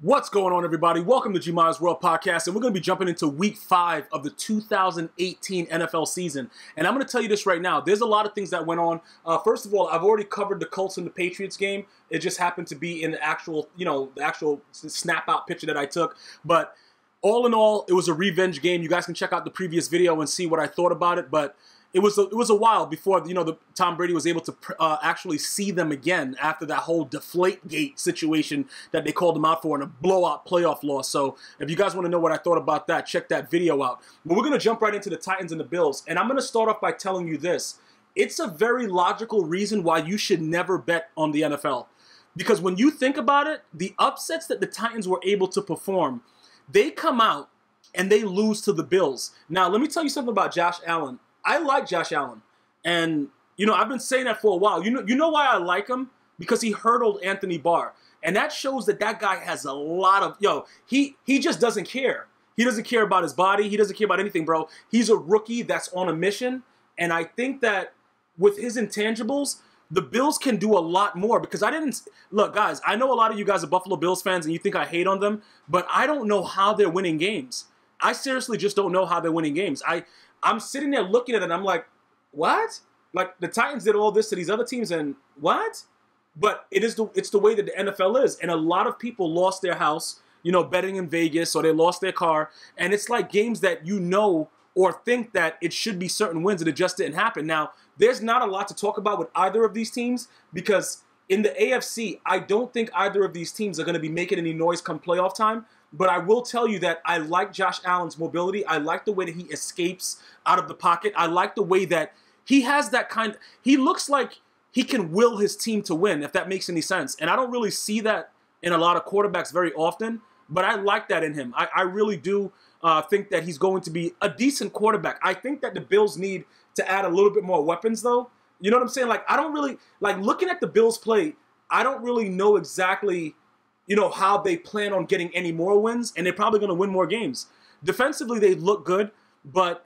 What's going on, everybody? Welcome to gmiasworld podcast, and we're going to be jumping into week 5 of the 2018 NFL season. And I'm going to tell you this right now. There's a lot of things that went on. First of all, I've already covered the Colts and the Patriots game. It just happened to be in the actual, the actual snap-out picture that I took. But all in all, it was a revenge game. You guys can check out the previous video and see what I thought about it. But it was a while before the Tom Brady was able to actually see them again after that whole Deflategate situation that they called him out for in a blowout playoff loss. So if you guys want to know what I thought about that, check that video out. But we're going to jump right into the Titans and the Bills, and I'm going to start off by telling you this. It's a very logical reason why you should never bet on the NFL. Because when you think about it, the upsets that the Titans were able to perform, they come out and they lose to the Bills. Now, let me tell you something about Josh Allen. I like Josh Allen, and I've been saying that for a while. You know why I like him? Because he hurdled Anthony Barr, and that shows that guy has a lot of he just doesn't care. He doesn't care about his body. He doesn't care about anything, bro. He's a rookie that's on a mission, and I think that with his intangibles, the Bills can do a lot more. Because look, guys. I know a lot of you guys are Buffalo Bills fans, and you think I hate on them, but I don't know how they're winning games. I seriously just don't know how they're winning games. I'm sitting there looking at it and I'm like, what? Like, the Titans did all this to these other teams and what? But it's the way that the NFL is. And a lot of people lost their house, betting in Vegas, or they lost their car. And it's like games that or think that it should be certain wins, and it just didn't happen. Now, there's not a lot to talk about with either of these teams because in the AFC, I don't think either of these teams are going to be making any noise come playoff time. But I will tell you that I like Josh Allen's mobility. I like the way that he escapes out of the pocket. I like the way that he has that he looks like he can will his team to win, if that makes any sense. And I don't really see that in a lot of quarterbacks very often, but I like that in him. I really do think that he's going to be a decent quarterback. I think that the Bills need to add a little bit more weapons, though. You know what I'm saying? Like, I don't really, looking at the Bills play, I don't really know exactly how they plan on getting any more wins, and they're probably going to win more games. Defensively, they look good, but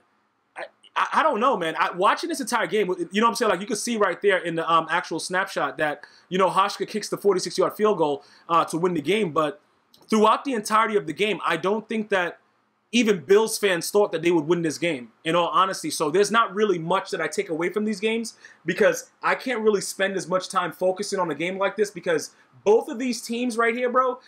I don't know, man. Watching this entire game, you know what I'm saying? Like, you can see right there in the actual snapshot that, Hauschka kicks the 46-yard field goal to win the game, but throughout the entirety of the game, I don't think that even Bills fans thought that they would win this game, in all honesty. So there's not really much that I take away from these games because I can't really spend as much time focusing on a game like this because both of these teams right here, bro,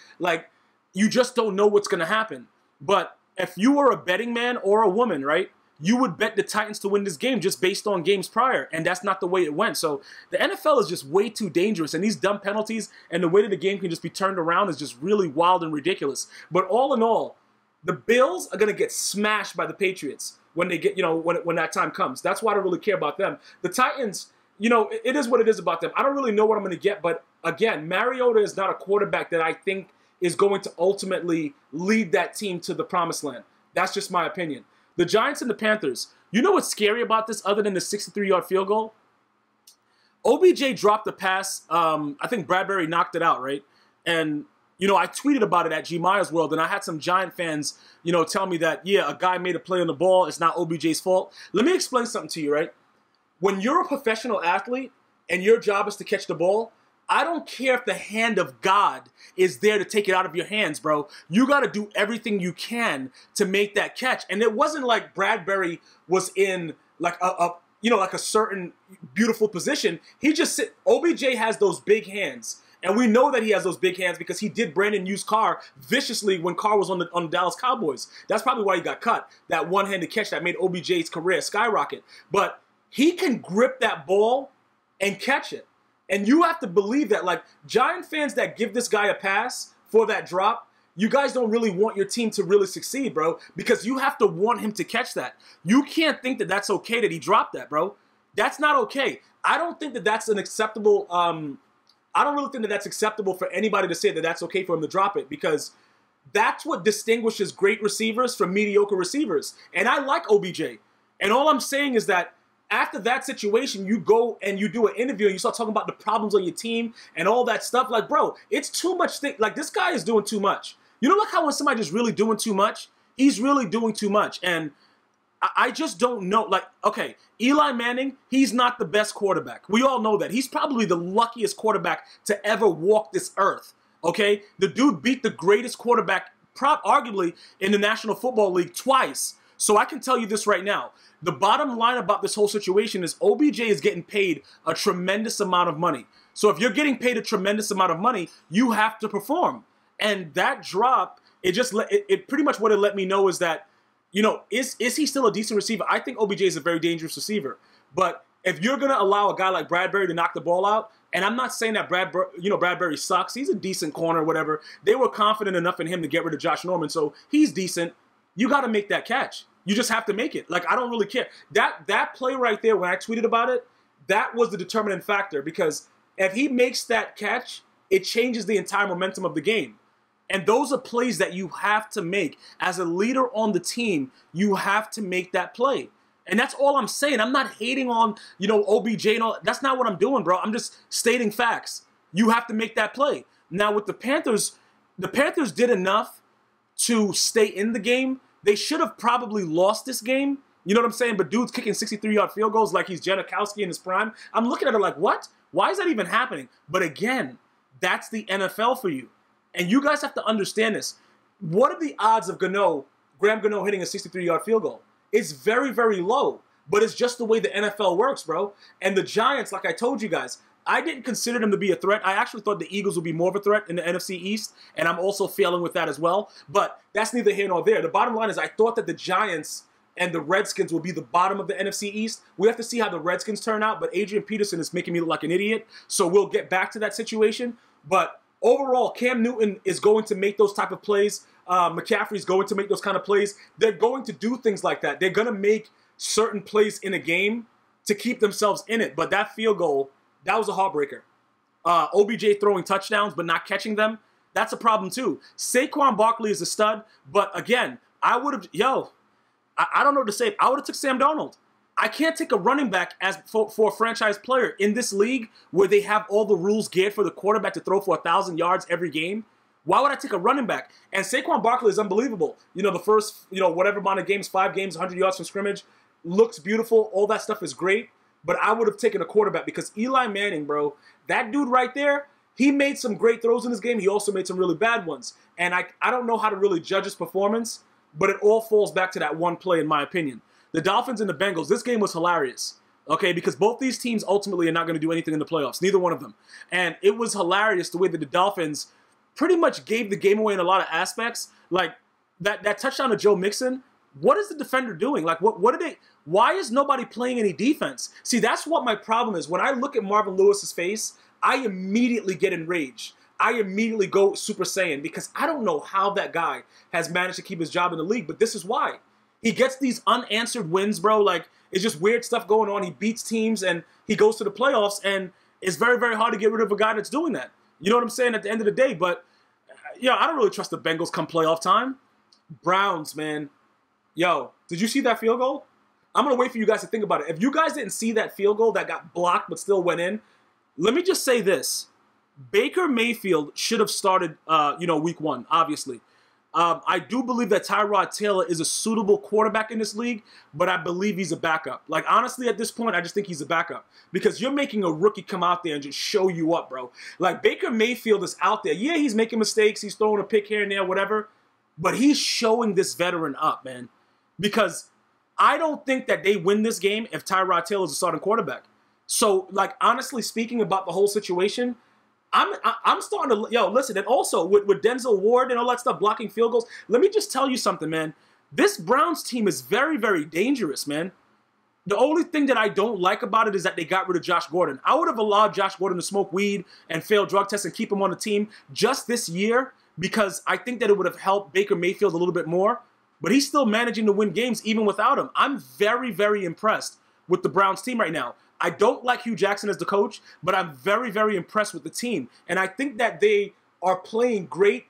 you just don't know what's going to happen. But if you were a betting man or a woman, right, you would bet the Titans to win this game just based on games prior, and that's not the way it went. So the NFL is just way too dangerous, and these dumb penalties and the way that the game can just be turned around is just really wild and ridiculous. But all in all, the Bills are going to get smashed by the Patriots when they get, when that time comes. That's why I don't really care about them. The Titans, it is what it is about them. I don't really know what I'm going to get, but again, Mariota is not a quarterback that I think is going to ultimately lead that team to the promised land. That's just my opinion. The Giants and the Panthers, you know what's scary about this other than the 63-yard field goal? OBJ dropped the pass. I think Bradbury knocked it out, right? And I tweeted about it at gmiasworld, and I had some Giant fans, tell me that, yeah, a guy made a play on the ball. It's not OBJ's fault. Let me explain something to you, right? When you're a professional athlete and your job is to catch the ball, I don't care if the hand of God is there to take it out of your hands, bro. You got to do everything you can to make that catch. And it wasn't like Bradbury was in like a certain beautiful position. OBJ has those big hands. And we know that he has those big hands because he did Brandon Yu's Carr viciously when Carr was on the Dallas Cowboys. That's probably why he got cut. That one-handed catch that made OBJ's career skyrocket. But he can grip that ball and catch it. And you have to believe that, Giant fans that give this guy a pass for that drop, you guys don't really want your team to really succeed, bro, because you have to want him to catch that. You can't think that that's okay that he dropped that, bro. That's not okay. I don't think that that's an acceptable I don't really think that that's acceptable for anybody to say that that's okay for him to drop it because that's what distinguishes great receivers from mediocre receivers. And I like OBJ. And all I'm saying is that after that situation, you go and you do an interview and you start talking about the problems on your team and all that stuff. Like, bro, it's too much. This guy is doing too much. Look how when somebody just really doing too much, he's really doing too much. And I just don't know. Okay, Eli Manning, he's not the best quarterback. We all know that. He's probably the luckiest quarterback to ever walk this earth. Okay? The dude beat the greatest quarterback, arguably, in the National Football League twice. So I can tell you this right now. The bottom line about this whole situation is OBJ is getting paid a tremendous amount of money. So if you're getting paid a tremendous amount of money, you have to perform. And that drop, it pretty much what it let me know is that, you know, is he still a decent receiver? I think OBJ is a very dangerous receiver. But if you're going to allow a guy like Bradbury to knock the ball out, and I'm not saying that Bradbury sucks. He's a decent corner or whatever. They were confident enough in him to get rid of Josh Norman, so he's decent. You got to make that catch. You just have to make it. Like, I don't really care. That play right there, when I tweeted about it, that was the determining factor, because if he makes that catch, it changes the entire momentum of the game. And those are plays that you have to make. As a leader on the team, you have to make that play. And that's all I'm saying. I'm not hating on, you know, OBJ and all. That's not what I'm doing, bro. I'm just stating facts. You have to make that play. Now, with the Panthers did enough to stay in the game. They should have probably lost this game. You know what I'm saying? But dude's kicking 63-yard field goals like he's Janikowski in his prime. I'm looking at it like, what? Why is that even happening? But again, that's the NFL for you. And you guys have to understand this. What are the odds of Graham Gano hitting a 63-yard field goal? It's very, very low. But it's just the way the NFL works, bro. And the Giants, like I told you guys, I didn't consider them to be a threat. I actually thought the Eagles would be more of a threat in the NFC East, and I'm also failing with that as well. But that's neither here nor there. The bottom line is I thought that the Giants and the Redskins would be the bottom of the NFC East. We have to see how the Redskins turn out, but Adrian Peterson is making me look like an idiot, so we'll get back to that situation. But overall, Cam Newton is going to make those type of plays. McCaffrey's going to make those kind of plays. They're going to do things like that. They're going to make certain plays in a game to keep themselves in it. But that field goal, that was a heartbreaker. OBJ throwing touchdowns but not catching them, that's a problem too. Saquon Barkley is a stud, but again, I would have, I don't know what to say. I would have took Sam Darnold. I can't take a running back for a franchise player in this league where they have all the rules geared for the quarterback to throw for 1,000 yards every game. Why would I take a running back? And Saquon Barkley is unbelievable. You know, the first, whatever amount of games, 5 games, 100 yards from scrimmage, looks beautiful. All that stuff is great. But I would have taken a quarterback because Eli Manning, bro, that dude right there, he made some great throws in this game. He also made some really bad ones. And I don't know how to really judge his performance, but it all falls back to that one play, in my opinion. The Dolphins and the Bengals, this game was hilarious, okay, because both these teams ultimately are not going to do anything in the playoffs, neither one of them. And it was hilarious the way that the Dolphins pretty much gave the game away in a lot of aspects. Like, that touchdown to Joe Mixon, what is the defender doing? Like, what are they... Why is nobody playing any defense? See, that's what my problem is. When I look at Marvin Lewis's face, I immediately get enraged. I immediately go Super Saiyan because I don't know how that guy has managed to keep his job in the league, but this is why. He gets these unanswered wins, bro. Like, it's just weird stuff going on. He beats teams, and he goes to the playoffs, and it's very, very hard to get rid of a guy that's doing that. You know what I'm saying? At the end of the day, but, I don't really trust the Bengals come playoff time. Browns, man. Did you see that field goal? I'm going to wait for you guys to think about it. If you guys didn't see that field goal that got blocked but still went in, let me just say this. Baker Mayfield should have started, week 1, obviously. I do believe that Tyrod Taylor is a suitable quarterback in this league, but I believe he's a backup. Like, honestly, at this point, I just think he's a backup. Because you're making a rookie come out there and just show you up, bro. Like, Baker Mayfield is out there. Yeah, he's making mistakes. He's throwing a pick here and there, whatever. But he's showing this veteran up, man. Because I don't think that they win this game if Tyrod Taylor is a starting quarterback. So, like, honestly speaking about the whole situation, I'm starting to, listen, and also with Denzel Ward and all that stuff, blocking field goals, let me just tell you something, man. This Browns team is very, very dangerous, man. The only thing that I don't like about it is that they got rid of Josh Gordon. I would have allowed Josh Gordon to smoke weed and fail drug tests and keep him on the team just this year because I think that it would have helped Baker Mayfield a little bit more. But he's still managing to win games even without him. I'm very, very impressed with the Browns team right now. I don't like Hugh Jackson as the coach, but I'm very, very impressed with the team. And I think that they are playing great,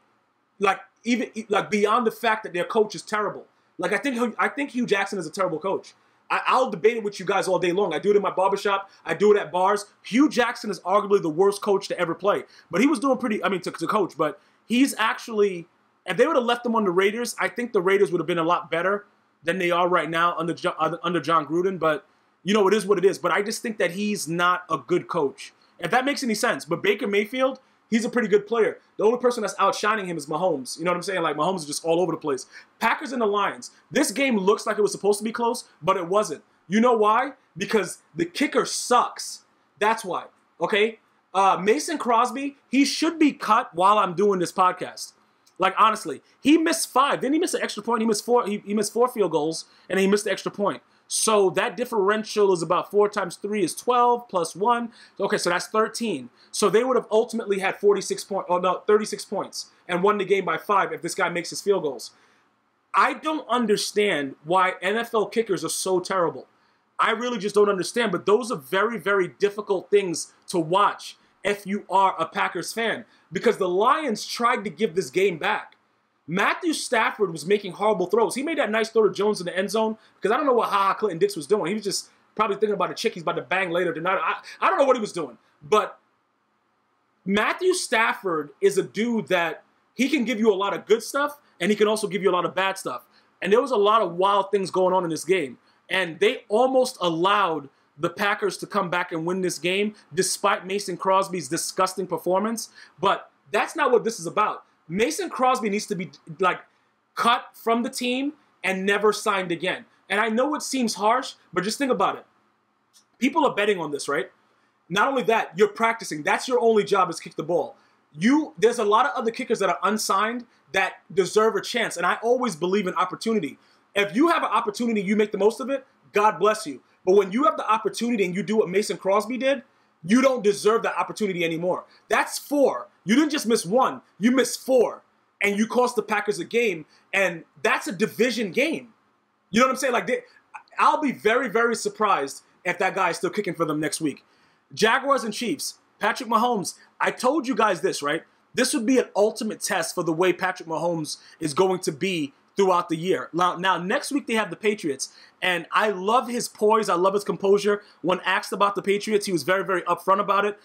even beyond the fact that their coach is terrible. Like, I think Hugh Jackson is a terrible coach. I'll debate it with you guys all day long. I do it in my barbershop. I do it at bars. Hugh Jackson is arguably the worst coach to ever play. But he was doing to coach. But he's actually... If they would have left them on the Raiders, I think the Raiders would have been a lot better than they are right now under John Gruden. But, it is what it is. But I just think that he's not a good coach. If that makes any sense. But Baker Mayfield, he's a pretty good player. The only person that's outshining him is Mahomes. You know what I'm saying? Like, Mahomes is just all over the place. Packers and the Lions. This game looks like it was supposed to be close, but it wasn't. You know why? Because the kicker sucks. That's why. Okay? Mason Crosby, he should be cut while I'm doing this podcast. Like, honestly, he missed 5. Didn't he miss an extra point? He missed 4. He missed 4 field goals, and he missed the extra point. So that differential is about 4 times 3 is 12 plus 1. Okay, so that's 13. So they would have ultimately had 36 points and won the game by 5 if this guy makes his field goals. I don't understand why NFL kickers are so terrible. I really just don't understand. But those are very, very difficult things to watch if you are a Packers fan, because the Lions tried to give this game back. Matthew Stafford was making horrible throws. He made that nice throw to Jones in the end zone because I don't know what Clinton Dix was doing. He was just probably thinking about a chick he's about to bang later tonight. I don't know what he was doing. But Matthew Stafford is a dude that he can give you a lot of good stuff and he can also give you a lot of bad stuff. And there was a lot of wild things going on in this game. And they almost allowed the Packers to come back and win this game despite Mason Crosby's disgusting performance. But that's not what this is about. Mason Crosby needs to be, like, cut from the team and never signed again. And I know it seems harsh, but just think about it. People are betting on this, right? Not only that, you're practicing. That's your only job is kick the ball. There's a lot of other kickers that are unsigned that deserve a chance. And I always believe in opportunity. If you have an opportunity, you make the most of it, God bless you. But when you have the opportunity and you do what Mason Crosby did, you don't deserve that opportunity anymore. That's 4. You didn't just miss 1. You missed 4. And you cost the Packers a game. And that's a division game. You know what I'm saying? Like, I'll be very, very surprised if that guy is still kicking for them next week. Jaguars and Chiefs. Patrick Mahomes. I told you guys this, right? This would be an ultimate test for the way Patrick Mahomes is going to be throughout the year. Now, next week they have the Patriots, and I love his poise. I love his composure. When asked about the Patriots, he was very, very upfront about it.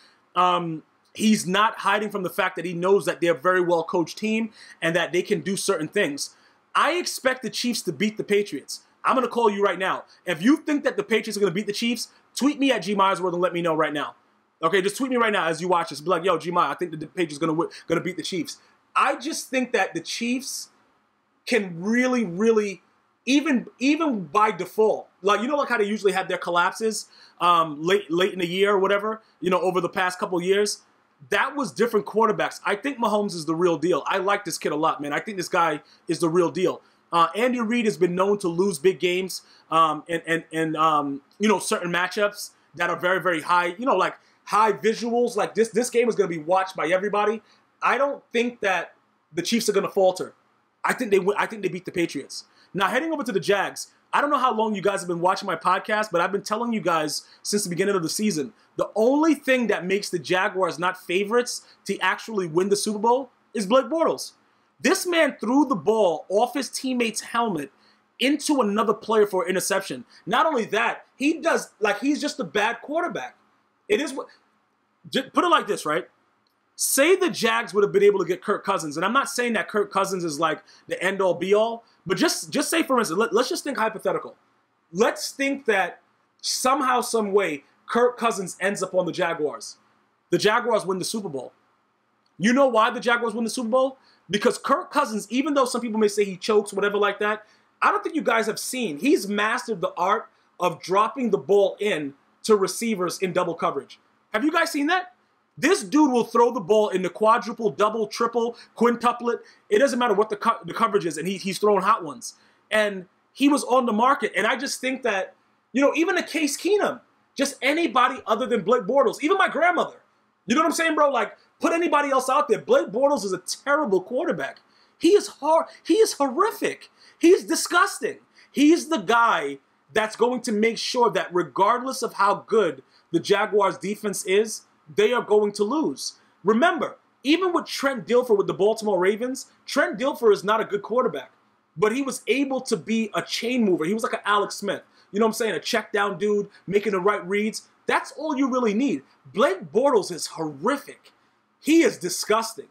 He's not hiding from the fact that he knows that they're a very well-coached team and that they can do certain things. I expect the Chiefs to beat the Patriots. I'm going to call you right now. If you think that the Patriots are going to beat the Chiefs, tweet me at gmiasworld and let me know right now. Okay, just tweet me right now as you watch this. Be like, yo, Gmi, I think that the Patriots are going to beat the Chiefs. I just think that the Chiefs can really, really, even by default, like, you know, like how they usually have their collapses late in the year or whatever, you know, over the past couple years. That was different quarterbacks. I think Mahomes is the real deal. I like this kid a lot, man. I think this guy is the real deal. Andy Reid has been known to lose big games and you know, certain matchups that are very, very high, you know, like high visuals. Like this game is going to be watched by everybody. I don't think that the Chiefs are going to falter. I think they beat the Patriots. Now, heading over to the Jags, I don't know how long you guys have been watching my podcast, but I've been telling you guys since the beginning of the season, the only thing that makes the Jaguars not favorites to actually win the Super Bowl is Blake Bortles. This man threw the ball off his teammate's helmet into another player for an interception. Not only that, he's just a bad quarterback. It is what, put it like this, right? Say the Jags would have been able to get Kirk Cousins, and I'm not saying that Kirk Cousins is like the end-all, be-all, but just say, for instance, let's just think hypothetical. Let's think that somehow, some way, Kirk Cousins ends up on the Jaguars. The Jaguars win the Super Bowl. You know why the Jaguars win the Super Bowl? Because Kirk Cousins, even though some people may say he chokes, whatever like that, I don't think you guys have seen. He's mastered the art of dropping the ball in to receivers in double coverage. Have you guys seen that? This dude will throw the ball in the quadruple, double, triple, quintuplet. It doesn't matter what the coverage is, and he's throwing hot ones. And he was on the market. And I just think that, you know, even a Case Keenum, just anybody other than Blake Bortles, even my grandmother. You know what I'm saying, bro? Like, put anybody else out there. Blake Bortles is a terrible quarterback. He is horrific. He's disgusting. He's the guy that's going to make sure that regardless of how good the Jaguars' defense is, they are going to lose. Remember, even with Trent Dilfer with the Baltimore Ravens, Trent Dilfer is not a good quarterback, but he was able to be a chain mover. He was like an Alex Smith. You know what I'm saying? A check down dude, making the right reads. That's all you really need. Blake Bortles is horrific. He is disgusting.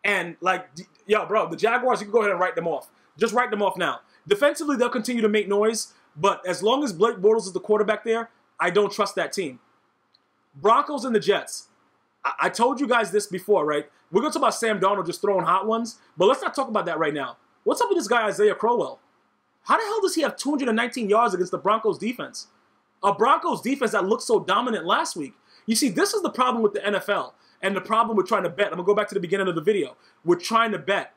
And like, yo, bro, the Jaguars, you can go ahead and write them off. Just write them off now. Defensively, they'll continue to make noise, but as long as Blake Bortles is the quarterback there, I don't trust that team. Broncos and the Jets. I told you guys this before, right? We're going to talk about Sam Darnold just throwing hot ones, but let's not talk about that right now. What's up with this guy, Isaiah Crowell? How the hell does he have 219 yards against the Broncos defense? A Broncos defense that looked so dominant last week. You see, this is the problem with the NFL and the problem with trying to bet. I'm going to go back to the beginning of the video. We're trying to bet.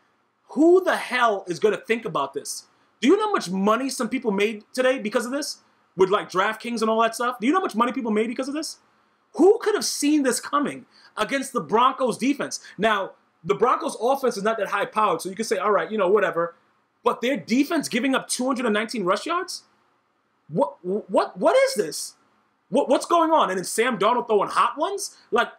Who the hell is going to think about this? Do you know how much money some people made today because of this? With like DraftKings and all that stuff? Do you know how much money people made because of this? Who could have seen this coming against the Broncos defense? Now, the Broncos offense is not that high powered, so you can say, all right, you know, whatever. But their defense giving up 219 rush yards? What is this? What's going on? And then Sam Darnold throwing hot ones? Like,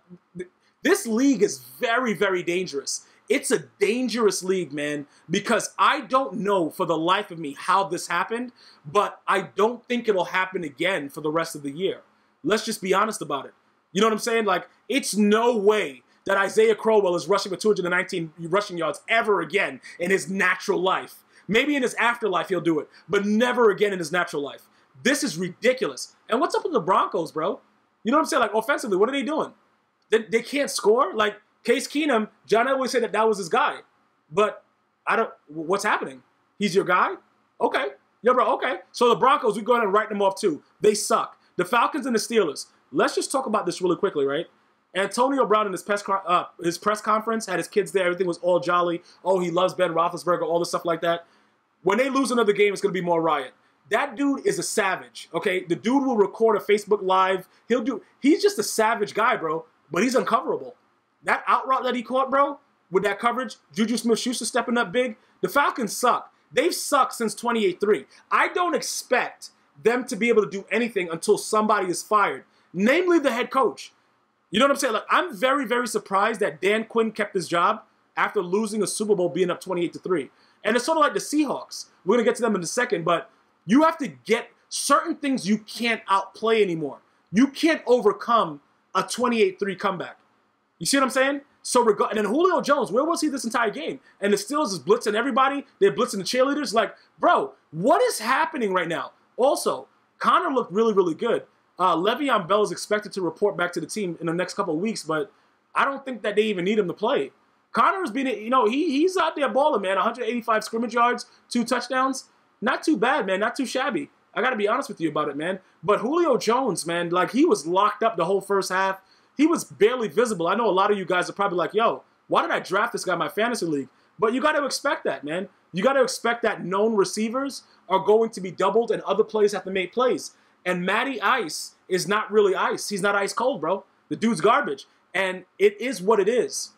this league is very, very dangerous. It's a dangerous league, man, because I don't know for the life of me how this happened, but I don't think it'll happen again for the rest of the year. Let's just be honest about it. You know what I'm saying? Like, it's no way that Isaiah Crowell is rushing for 219 rushing yards ever again in his natural life. Maybe in his afterlife he'll do it, but never again in his natural life. This is ridiculous. And what's up with the Broncos, bro? You know what I'm saying? Like, offensively, what are they doing? They can't score? Like, Case Keenum, John Elway said that was his guy. But what's happening? He's your guy? Okay. Yeah, bro, okay. So the Broncos, we go ahead and write them off too. They suck. The Falcons and the Steelers. Let's just talk about this really quickly, right? Antonio Brown in his press conference had his kids there. Everything was all jolly. Oh, he loves Ben Roethlisberger, all this stuff like that. When they lose another game, it's going to be more riot. That dude is a savage, okay? The dude will record a Facebook Live. He's just a savage guy, bro, but he's uncoverable. That out route that he caught, bro, with that coverage, Juju Smith-Schuster stepping up big, the Falcons suck. They've sucked since 28-3. I don't expect them to be able to do anything until somebody is fired, namely the head coach. You know what I'm saying? Like, I'm very, very surprised that Dan Quinn kept his job after losing a Super Bowl being up 28-3. And it's sort of like the Seahawks. We're going to get to them in a second, but you have to get certain things you can't outplay anymore. You can't overcome a 28-3 comeback. You see what I'm saying? So, and then Julio Jones, where was he this entire game? And the Steelers is blitzing everybody. They're blitzing the cheerleaders. Like, bro, what is happening right now? Also, Connor looked really, really good. Le'Veon Bell is expected to report back to the team in the next couple of weeks, but I don't think that they even need him to play. Connor has been, you know, he's out there balling, man. 185 scrimmage yards, 2 touchdowns. Not too bad, man. Not too shabby. I got to be honest with you about it, man. But Julio Jones, man, like, he was locked up the whole first half. He was barely visible. I know a lot of you guys are probably like, yo, why did I draft this guy in my fantasy league? But you got to expect that, man. You got to expect that known receivers are going to be doubled and other players have to make plays. And Matty Ice is not really ice. He's not ice cold, bro. The dude's garbage. And it is what it is.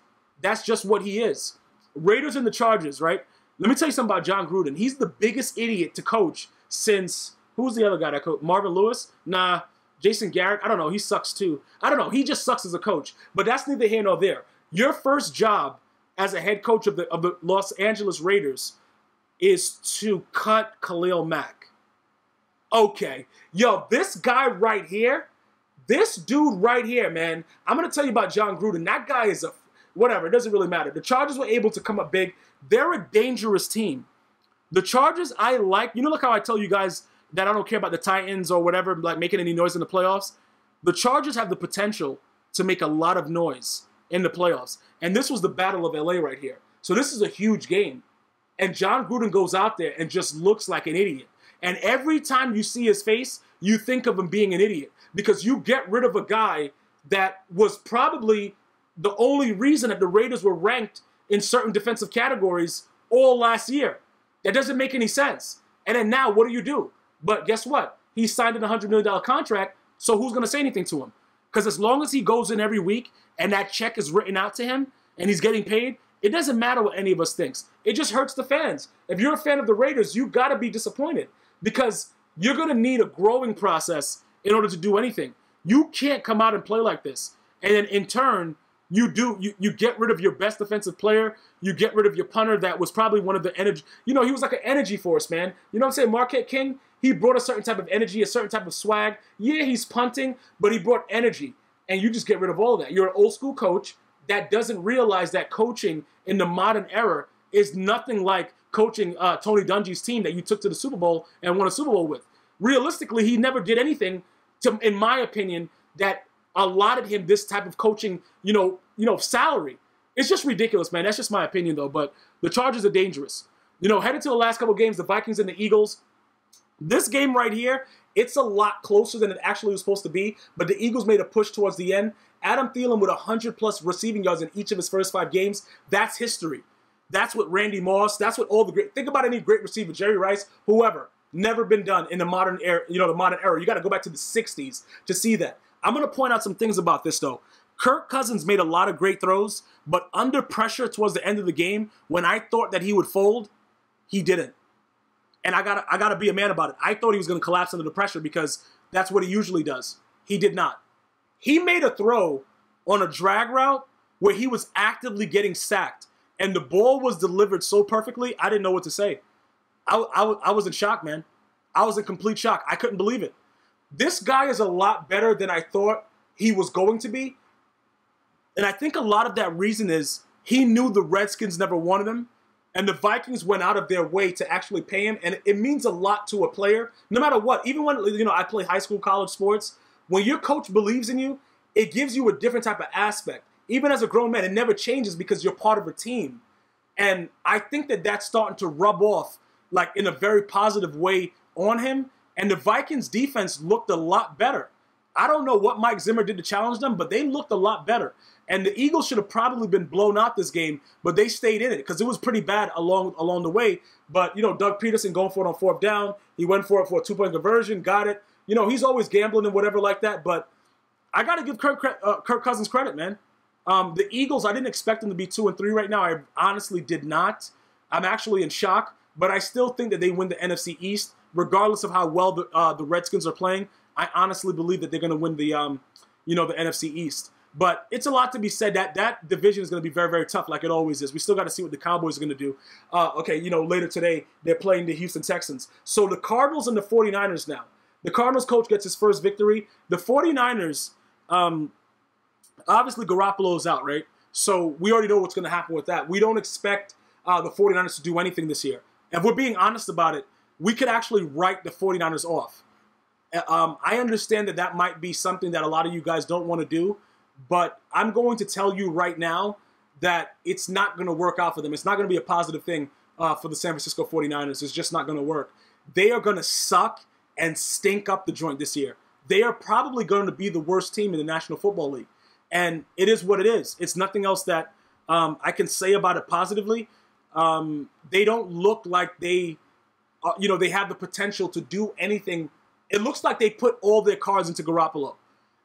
That's just what he is. Raiders and the Chargers, right? Let me tell you something about John Gruden. He's the biggest idiot to coach since, who's the other guy that coached? Marvin Lewis? Nah. Jason Garrett? I don't know. He sucks too. I don't know. He just sucks as a coach. But that's neither here nor there. Your first job as a head coach of the Los Angeles Raiders is to cut Khalil Mack. Okay. Yo, this guy right here, this dude right here, man, I'm going to tell you about John Gruden. That guy is whatever. It doesn't really matter. The Chargers were able to come up big. They're a dangerous team. The Chargers, I like. You know, look how I tell you guys that I don't care about the Titans or whatever, like making any noise in the playoffs. The Chargers have the potential to make a lot of noise in the playoffs. And this was the Battle of LA right here. So this is a huge game. And John Gruden goes out there and just looks like an idiot. And every time you see his face, you think of him being an idiot. Because you get rid of a guy that was probably the only reason that the Raiders were ranked in certain defensive categories all last year. That doesn't make any sense. And then now, what do? But guess what? He signed a $100 million contract, so who's going to say anything to him? Because as long as he goes in every week and that check is written out to him and he's getting paid, it doesn't matter what any of us thinks. It just hurts the fans. If you're a fan of the Raiders, you got to be disappointed because you're going to need a growing process in order to do anything. You can't come out and play like this. And then in turn, you get rid of your best defensive player. You get rid of your punter that was probably one of the energy. You know, he was like an energy force, man. You know what I'm saying? Marquette King, he brought a certain type of energy, a certain type of swag. Yeah, he's punting, but he brought energy. And you just get rid of all of that. You're an old school coach that doesn't realize that coaching in the modern era is nothing like coaching Tony Dungy's team that you took to the Super Bowl and won a Super Bowl with. Realistically, he never did anything, in my opinion, that allotted him this type of coaching, salary. It's just ridiculous, man. That's just my opinion, though. But the Chargers are dangerous. Headed to the last couple games, the Vikings and the Eagles. This game right here, it's a lot closer than it actually was supposed to be. But the Eagles made a push towards the end. Adam Thielen with 100-plus receiving yards in each of his first 5 games. That's history. That's what Randy Moss. That's what all the great. Think about any great receiver, Jerry Rice, whoever. Never been done in the modern era. The modern era. You got to go back to the '60s to see that. I'm going to point out some things about this though. Kirk Cousins made a lot of great throws, but under pressure towards the end of the game, when I thought that he would fold, he didn't. And I gotta be a man about it. I thought he was going to collapse under the pressure because that's what he usually does. He did not. He made a throw on a drag route where he was actively getting sacked, and the ball was delivered so perfectly, I didn't know what to say. I was in shock, man. I was in complete shock. I couldn't believe it. This guy is a lot better than I thought he was going to be. And I think a lot of that reason is he knew the Redskins never wanted him, and the Vikings went out of their way to actually pay him. And it means a lot to a player, no matter what. Even when I play high school, college sports, when your coach believes in you, it gives you a different type of aspect. Even as a grown man, it never changes because you're part of a team. And I think that that's starting to rub off like in a very positive way on him. And the Vikings defense looked a lot better. I don't know what Mike Zimmer did to challenge them, but they looked a lot better. And the Eagles should have probably been blown out this game, but they stayed in it because it was pretty bad along the way. But, Doug Peterson going for it on 4th down. He went for it for a 2-point conversion, got it. He's always gambling and whatever like that. But I got to give Kirk Cousins credit, man. The Eagles, I didn't expect them to be 2-3 right now. I honestly did not. I'm actually in shock. But I still think that they win the NFC East, regardless of how well the Redskins are playing. I honestly believe that they're going to win the NFC East. But it's a lot to be said. That division is going to be very, very tough, like it always is. We still got to see what the Cowboys are going to do. Later today, they're playing the Houston Texans. So the Cardinals and the 49ers now. The Cardinals coach gets his first victory. The 49ers, obviously Garoppolo's out, right? So we already know what's going to happen with that. We don't expect the 49ers to do anything this year. If we're being honest about it, we could actually write the 49ers off. I understand that might be something that a lot of you guys don't want to do, but I'm going to tell you right now that it's not going to work out for them. It's not going to be a positive thing for the San Francisco 49ers. It's just not going to work. They are going to suck and stink up the joint this year. They are probably going to be the worst team in the National Football League. And it is what it is. It's nothing else that I can say about it positively. They don't look like they have the potential to do anything. It looks like they put all their cards into Garoppolo.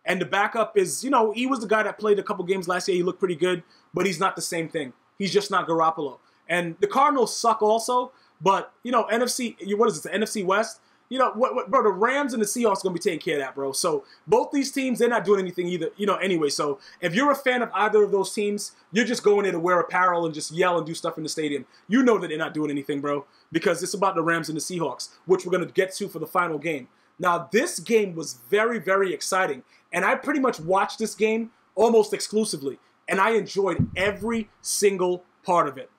And the backup is, he was the guy that played a couple games last year. He looked pretty good, but he's not the same thing. He's just not Garoppolo. And the Cardinals suck also, but, NFC, what is it, the NFC West? Bro, the Rams and the Seahawks are going to be taking care of that, bro. So both these teams, they're not doing anything either, anyway. So if you're a fan of either of those teams, you're just going there to wear apparel and just yell and do stuff in the stadium. You know that they're not doing anything, bro, because it's about the Rams and the Seahawks, which we're going to get to for the final game. Now, this game was very, very exciting, and I pretty much watched this game almost exclusively, and I enjoyed every single part of it.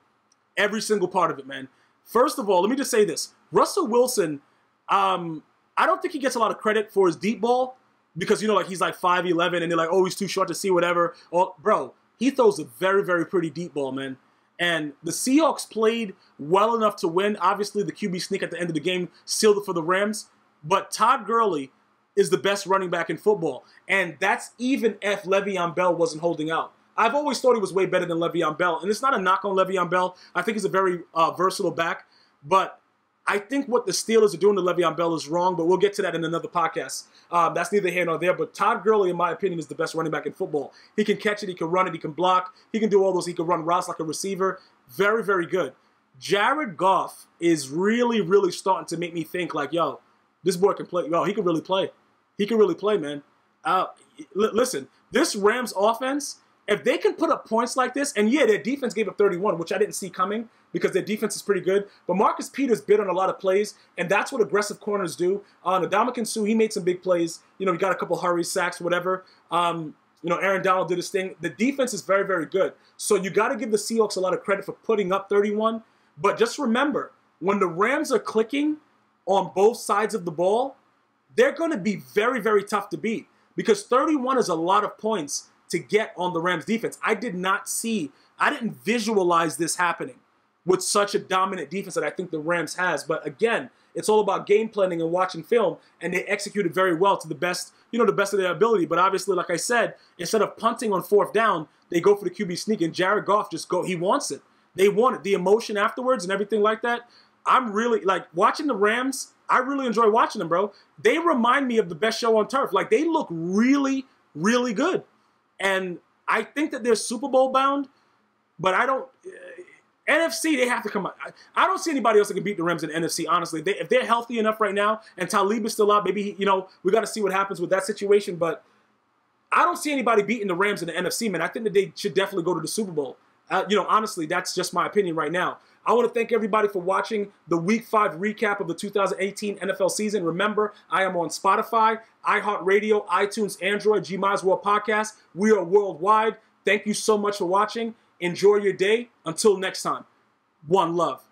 Every single part of it, man. First of all, let me just say this. Russell Wilson, I don't think he gets a lot of credit for his deep ball because, he's like 5'11", and they're like, oh, he's too short to see whatever. Oh, bro, he throws a very, very pretty deep ball, man. And the Seahawks played well enough to win. Obviously, the QB sneak at the end of the game sealed it for the Rams. But Todd Gurley is the best running back in football. And that's even if Le'Veon Bell wasn't holding out. I've always thought he was way better than Le'Veon Bell. And it's not a knock on Le'Veon Bell. I think he's a very versatile back. But I think what the Steelers are doing to Le'Veon Bell is wrong. But we'll get to that in another podcast. That's neither here nor there. But Todd Gurley, in my opinion, is the best running back in football. He can catch it. He can run it. He can block. He can do all those. He can run routes like a receiver. Very, very good. Jared Goff is really, really starting to make me think like, yo, this boy can play. Yo, he can really play. He can really play, man. Listen, this Rams offense, if they can put up points like this, and yeah, their defense gave up 31, which I didn't see coming because their defense is pretty good. But Marcus Peters bid on a lot of plays, and that's what aggressive corners do. Ndamukong Suh, he made some big plays. He got a couple hurries, sacks, whatever. Aaron Donald did his thing. The defense is very, very good. So you got to give the Seahawks a lot of credit for putting up 31. But just remember, when the Rams are clicking on both sides of the ball, they're going to be very, very tough to beat. because 31 is a lot of points to get on the Rams defense. I didn't visualize this happening with such a dominant defense that I think the Rams has. But again, it's all about game planning and watching film, and they executed very well to the best, the best of their ability. But obviously, like I said, instead of punting on 4th down, they go for the QB sneak, and Jared Goff he wants it. They want it. The emotion afterwards and everything like that. I'm really, like, watching the Rams, I really enjoy watching them, bro. They remind me of the best show on turf. Like, they look really, really good. And I think that they're Super Bowl bound, but I don't... NFC, they have to come out. I don't see anybody else that can beat the Rams in the NFC, honestly. If they're healthy enough right now, and Talib is still out, maybe, we got to see what happens with that situation, but I don't see anybody beating the Rams in the NFC, man. I think that they should definitely go to the Super Bowl. Honestly, that's just my opinion right now. I want to thank everybody for watching the Week 5 recap of the 2018 NFL season. Remember, I am on Spotify, iHeartRadio, iTunes, Android, gmiasworld podcast. We are worldwide. Thank you so much for watching. Enjoy your day. Until next time, one love.